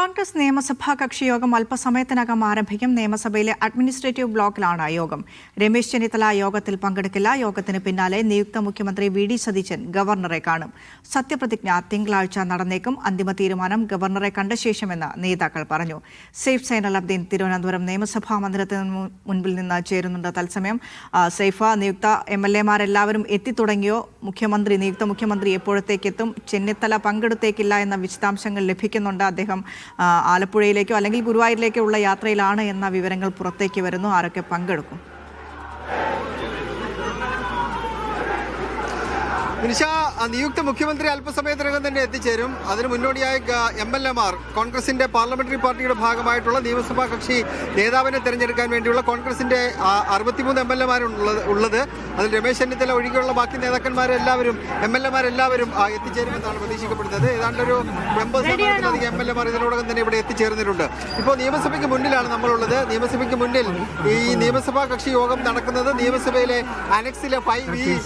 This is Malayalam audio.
കോൺഗ്രസ് നിയമസഭാ കക്ഷിയോഗം അല്പസമയത്തിനകം ആരംഭിക്കും. നിയമസഭയിലെ അഡ്മിനിസ്ട്രേറ്റീവ് ബ്ലോക്കിലാണ് യോഗം. രമേശ് ചെന്നിത്തല യോഗത്തിൽ പങ്കെടുക്കില്ല. യോഗത്തിന് പിന്നാലെ നിയുക്ത മുഖ്യമന്ത്രി വി.ഡി. സതീശൻ ഗവർണറെ കാണും. സത്യപ്രതിജ്ഞ തിങ്കളാഴ്ച നടന്നേക്കും. അന്തിമ തീരുമാനം ഗവർണറെ കണ്ട ശേഷമെന്ന് നേതാക്കൾ പറഞ്ഞു. സെയ്ഫ് സൈനുൽ അബ്ദീൻ തിരുവനന്തപുരം നിയമസഭാ മന്ദിരത്തിന് മുൻപിൽ നിന്ന് ചേരുന്നുണ്ട് തത്സമയം. സെയ്ഫ, നിയുക്ത MLA-മാരെല്ലാവരും എത്തിത്തുടങ്ങിയോ? നിയുക്ത മുഖ്യമന്ത്രി എപ്പോഴത്തേക്കെത്തും? ചെന്നിത്തല പങ്കെടുത്തേക്കില്ല എന്ന വിശദാംശങ്ങൾ ലഭിക്കുന്നുണ്ട്. അദ്ദേഹം ആലപ്പുഴയിലേക്കോ അല്ലെങ്കിൽ ഗുരുവായൂരിലേക്കോ ഉള്ള യാത്രയിലാണ് എന്ന വിവരങ്ങൾ പുറത്തേക്ക് വരുന്നു. ആരൊക്കെ പങ്കെടുക്കും? നിഷ, നിയുക്ത മുഖ്യമന്ത്രി അല്പസമയത്തിനകം തന്നെ എത്തിച്ചേരും. അതിന് മുന്നോടിയായി MLA-മാർ കോൺഗ്രസിന്റെ പാർലമെന്ററി പാർട്ടിയുടെ ഭാഗമായിട്ടുള്ള നിയമസഭാ കക്ഷി നേതാവിനെ തെരഞ്ഞെടുക്കാൻ വേണ്ടിയുള്ള കോൺഗ്രസിന്റെ 63 MLA-മാരുള്ളത്. അതിൽ രമേശ് ചെന്നിത്തല ഒഴികെയുള്ള ബാക്കി നേതാക്കന്മാരെല്ലാവരും MLA-മാരെല്ലാവരും എത്തിച്ചേരുമെന്നാണ് പ്രതീക്ഷിക്കപ്പെടുന്നത്. ഏതാണ്ട് ഒരു 80% MLA-മാർ ഇതിനോടകം തന്നെ ഇവിടെ എത്തിച്ചേർന്നിട്ടുണ്ട്. ഇപ്പോൾ നിയമസഭയ്ക്ക് മുന്നിലാണ് നമ്മളുള്ളത്. നിയമസഭയ്ക്ക് മുന്നിൽ ഈ നിയമസഭാ കക്ഷി യോഗം നടക്കുന്നത് നിയമസഭയിലെ അനക്സിലെ 5E